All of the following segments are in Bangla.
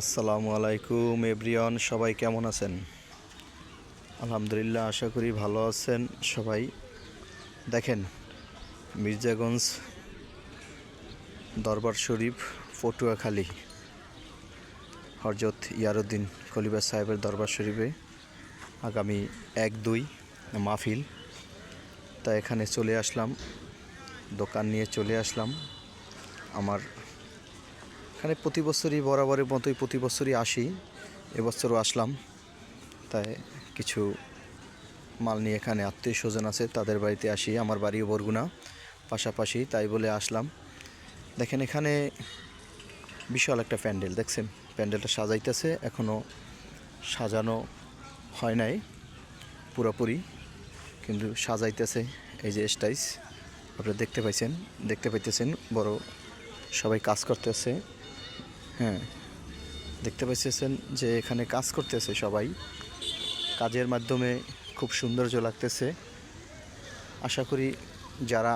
আসসালামু আলাইকুম এভরিওয়ান, সবাই কেমন আছেন? আলহামদুলিল্লাহ, আশা করি ভালো আছেন সবাই। দেখেন, মির্জাগঞ্জ দরবার শরীফ পটুয়াখালী হযরত ইয়ারউদ্দিন খলিফা সাহেবের দরবার শরীফে আগামী 1-2 মাহফিল। তা এখানে চলে আসলাম, দোকান নিয়ে চলে আসলাম। আমার এখানে প্রতি বছরই বরাবরের মতোই প্রতি বছরই আসি, এবছরও আসলাম। তাই কিছু মাল নিয়ে এখানে আত্মীয় স্বজন আছে, তাদের বাড়িতে আসি। আমার বাড়িও বরগুনা পাশাপাশি, তাই বলে আসলাম। দেখেন, এখানে বিশাল একটা প্যান্ডেল দেখছেন। প্যান্ডেলটা সাজাইতেছে, এখনও সাজানো হয় নাই পুরোপুরি, কিন্তু সাজাইতেছে। এই যে স্টাইজ আপনারা দেখতে পাইতেছেন, বড় সবাই কাজ করতেছে। হ্যাঁ, দেখতে পাইতেছেন যে এখানে কাজ করতেছে সবাই। কাজের মাধ্যমে খুব সৌন্দর্য লাগতেছে। আশা করি যারা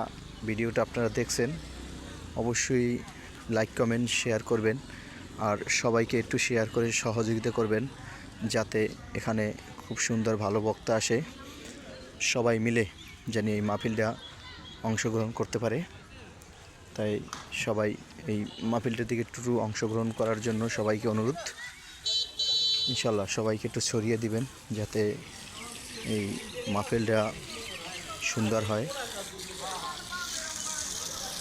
ভিডিওটা আপনারা দেখছেন অবশ্যই লাইক কমেন্ট শেয়ার করবেন, আর সবাইকে একটু শেয়ার করে সহযোগিতা করবেন, যাতে এখানে খুব সুন্দর ভালো বক্তা আসে, সবাই মিলে যেন এই মাহফিলটা অংশগ্রহণ করতে পারে। তাই সবাই এই মাহফিলটার দিকে একটু অংশগ্রহণ করার জন্য সবাইকে অনুরোধ। ইনশাল্লাহ সবাইকে একটু ছড়িয়ে দিবেন, যাতে এই মাহফিলটা সুন্দর হয়।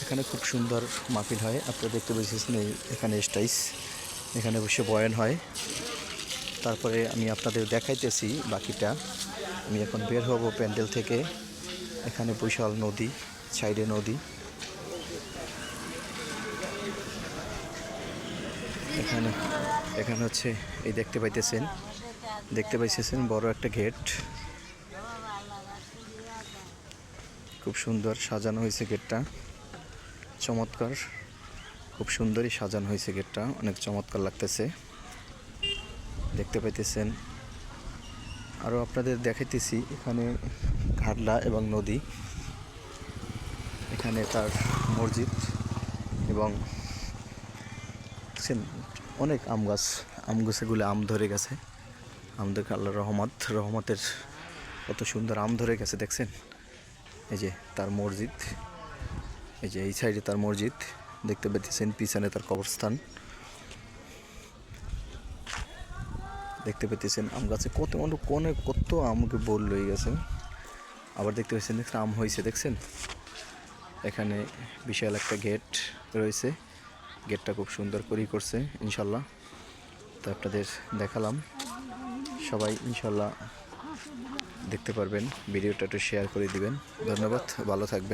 এখানে খুব সুন্দর মাহফিল হয়, আপনারা দেখতে পেয়েছেন। এখানে স্টেজ, এখানে বসে বয়ান হয়। তারপরে আমি আপনাদের দেখাইতেছি বাকিটা। আমি এখন বের হব প্যান্ডেল থেকে। এখানে বিশাল নদী, সাইডে নদী। এখানে হচ্ছে এই দেখতে পাইতেছেন বড় একটা গেট, খুব সুন্দর সাজানো হয়েছে গেটটা, চমৎকার, খুব সুন্দরই সাজানো হয়েছে গেটটা, অনেক চমৎকার লাগতেছে। দেখতে পাইতেছেন। আরও আপনাদের দেখাইতেছি, এখানে ঘাটলা এবং নদী, এখানে তার মসজিদ, এবং অনেক আম গাছগুলো আম ধরে গেছে। আমাদের আল্লাহর রহমতের কত সুন্দর আম ধরে গেছে দেখছেন। এই যে তার মসজিদ, এই যে এই সাইডে তার মসজিদ দেখতে পেতেছেন, পিছনে তার কবরস্থান দেখতে পেতেছেন। আম গাছে কত আমকে বোল লয়ে গেছে। আবার দেখতে পাচ্ছেন আম হয়েছে দেখছেন। এখানে বিশাল একটা গেট রয়েছে, গেটটা খুব সুন্দর করেই করছে ইনশাল্লাহ। তো আপনাদের দেখালাম, সবাই ইনশাল্লাহ দেখতে পারবেন। ভিডিওটা একটু শেয়ার করে দিবেন। ধন্যবাদ, ভালো থাকবেন।